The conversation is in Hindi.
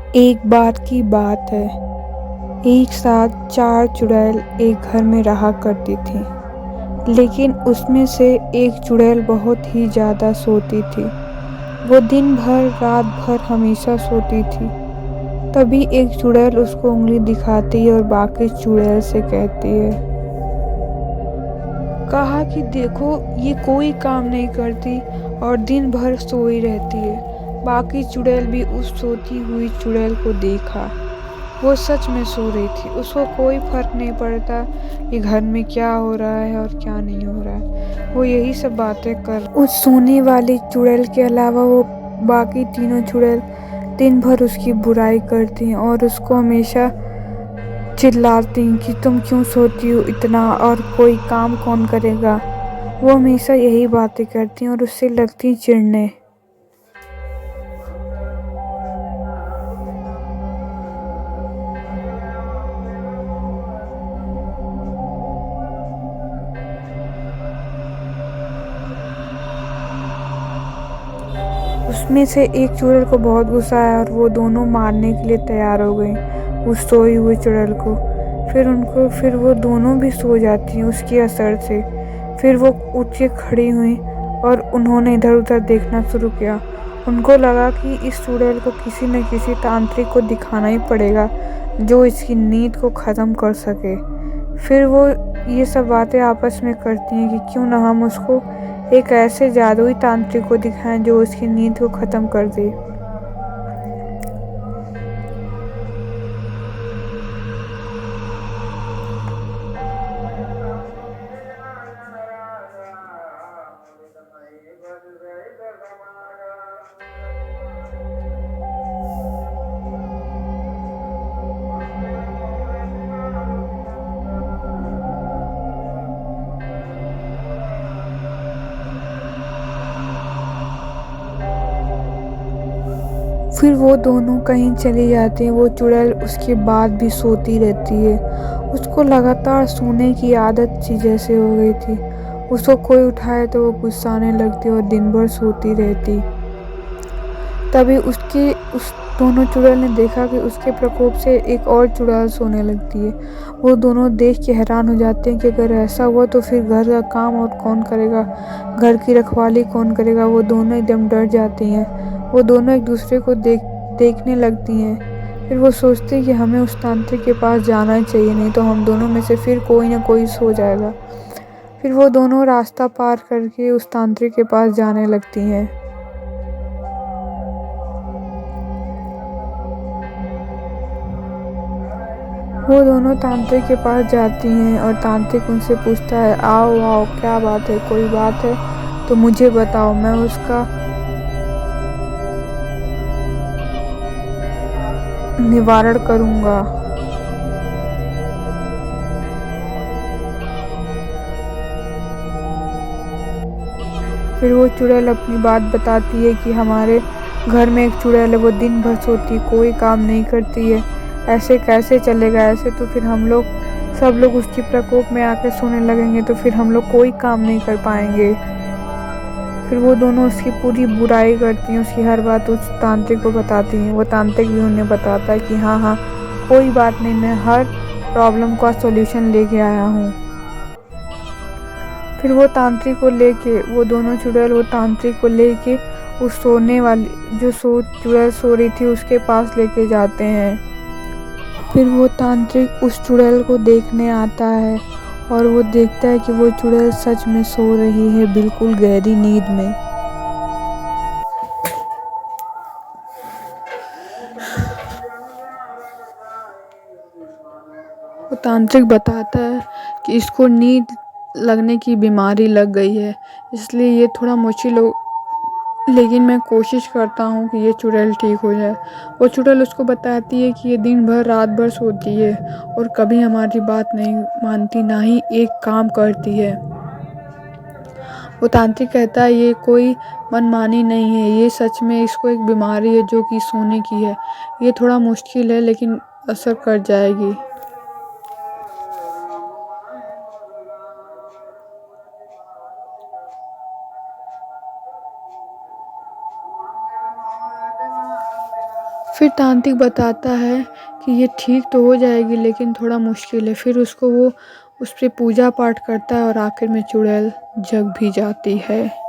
एक बार की बात है। एक साथ 4 चुड़ैल एक घर में रहा करती थीं। लेकिन उसमें से एक चुड़ैल बहुत ही ज़्यादा सोती थी। वो दिन भर रात भर हमेशा सोती थी। तभी एक चुड़ैल उसको उंगली दिखाती है और बाकी चुड़ैल से कहती है, कहा कि देखो, ये कोई काम नहीं करती और दिन भर सोई रहती है। बाकी चुड़ैल भी उस सोती हुई चुड़ैल को देखा। वो सच में सो रही थी। उसको कोई फर्क नहीं पड़ता कि घर में क्या हो रहा है और क्या नहीं हो रहा है। वो यही सब बातें कर उस सोने वाली चुड़ैल के अलावा वो बाकी तीनों चुड़ैल दिन भर उसकी बुराई करती और उसको हमेशा चिल्लाती कि तुम क्यों सोती हो इतना और कोई काम कौन करेगा। वो हमेशा यही बातें करती और उससे लगती चिढ़ने। उसमें से एक चुड़ैल को बहुत गुस्सा आया और वो दोनों मारने के लिए तैयार हो गई उस सोई हुई चुड़ैल को। फिर वो दोनों भी सो जाती उसके असर से। फिर वो उठ के खड़ी हुई और उन्होंने इधर उधर देखना शुरू किया। उनको लगा कि इस चुड़ैल को किसी न किसी तांत्रिक को दिखाना ही पड़ेगा जो इसकी नींद को ख़त्म कर सके। फिर वो ये सब बातें आपस में करती हैं कि क्यों ना हम उसको एक ऐसे जादुई तांत्रिक को दिखाएं जो उसकी नींद को ख़त्म कर दे। फिर वो दोनों कहीं चली जाती हैं। वो चुड़ैल उसके बाद भी सोती रहती है। उसको लगातार सोने की आदत सी जैसे हो गई थी। उसको कोई उठाए तो वो गुस्साने लगती और दिन भर सोती रहती। तभी उस दोनों चुड़ैल ने देखा कि उसके प्रकोप से एक और चुड़ैल सोने लगती है। वो दोनों देख के हैरान हो जाते हैं कि अगर ऐसा हुआ तो फिर घर का काम और कौन करेगा, घर की रखवाली कौन करेगा। वो दोनों एकदम डर जाती हैं। वो दोनों एक दूसरे को देखने लगती हैं। फिर वो सोचती हैं कि हमें उस तांत्रिक के पास जाना ही चाहिए, नहीं तो हम दोनों में से फिर कोई ना कोई सो जाएगा। फिर वो दोनों रास्ता पार करके उस तांत्रिक के पास जाने लगती हैं। वो दोनों तांत्रिक के पास जाती हैं और तांत्रिक उनसे पूछता है, आओ आओ, क्या बात है, कोई बात है तो मुझे बताओ, मैं उसका निवारण करूंगा। फिर वो चुड़ैल अपनी बात बताती है कि हमारे घर में एक चुड़ैल है, वो दिन भर सोती, कोई काम नहीं करती है। ऐसे कैसे चलेगा? ऐसे तो फिर हम लोग सब लोग उसकी प्रकोप में आके सोने लगेंगे तो फिर हम लोग कोई काम नहीं कर पाएंगे। फिर वो दोनों उसकी पूरी बुराई करती हैं, उसकी हर बात उस तांत्रिक को बताती हैं। वो तांत्रिक भी उन्हें बताता है कि हाँ हाँ, कोई बात नहीं, मैं हर प्रॉब्लम का सॉल्यूशन लेके आया हूँ। फिर वो दोनों चुड़ैल वो तांत्रिक को लेके उस सोने वाली जो चुड़ैल सो रही थी उसके पास लेके जाते हैं। फिर वो तांत्रिक उस चुड़ैल को देखने आता है और वो देखता है कि वो चुड़ैल सच में सो रही है, बिल्कुल गहरी नींद में। वो तांत्रिक बताता है कि इसको नींद लगने की बीमारी लग गई है, इसलिए ये थोड़ा मुश्किल हो, लेकिन मैं कोशिश करता हूँ कि ये चुड़ैल ठीक हो जाए। वो चुड़ैल उसको बताती है कि ये दिन भर रात भर सोती है और कभी हमारी बात नहीं मानती, ना ही एक काम करती है। वो तांत्रिक कहता है ये कोई मनमानी नहीं है, ये सच में इसको एक बीमारी है जो कि सोने की है। ये थोड़ा मुश्किल है लेकिन असर कर जाएगी। फिर तांत्रिक बताता है कि ये ठीक तो हो जाएगी लेकिन थोड़ा मुश्किल है। फिर वो उस पे पूजा पाठ करता है और आखिर में चुड़ैल जग भी जाती है।